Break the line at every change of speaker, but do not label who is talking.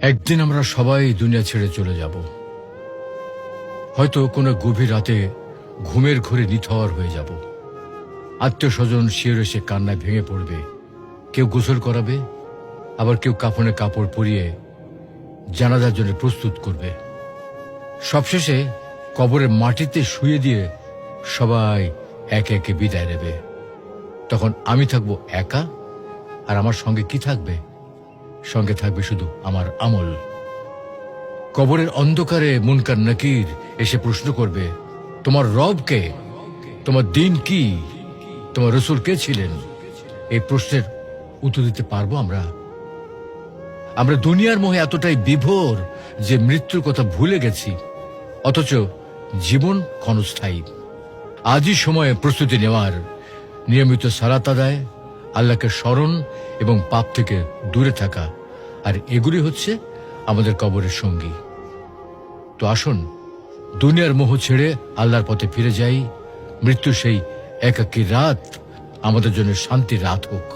একদিন আমরা সবাই দুনিয়া ছেড়ে চলে যাব। হয়তো কোনো গভীর রাতে ঘুমের ঘোরে নিথর হয়ে যাব। আত্মীয় স্বজন শিয়রে সে কান্নায় ভেঙে পড়বে। কেউ গোসল করাবে, আবার কেউ কাফনে কাপড় পরিয়ে জানাজার জন্য প্রস্তুত করবে। সবশেষে কবরের মাটিতে শুয়ে দিয়ে সবাই একে একে বিদায় নেবে। তখন আমি থাকবো একা, আর আমার সঙ্গে কি থাকবে? সঙ্গে থাকবে শুধু আমার আমল। কবরের অন্ধকারে মুনকার নাকির এসে প্রশ্ন করবে, তোমার রব কে? তোমার দিন কি? তোমার রসূল কে ছিলেন? এই প্রশ্নের উত্তর দিতে পারবো আমরা? আমরা দুনিয়ার মোহে এতটাই বিভোর যে মৃত্যুর কথা ভুলে গেছি, অথচ জীবন ক্ষণস্থায়ী। আজই সময়ে প্রস্তুতি নেওয়ার, নিয়মিত সালাত আদায়, আল্লাহকে স্মরণ এবং পাপ থেকে দূরে থাকা, আর এগুলি হচ্ছে আমাদের কবরের সঙ্গী। তো আসুন দুনিয়ার মোহ ছেড়ে আল্লাহর পথে ফিরে যাই। মৃত্যু সেই একাকী রাত আমাদের জন্য শান্তির রাত হোক।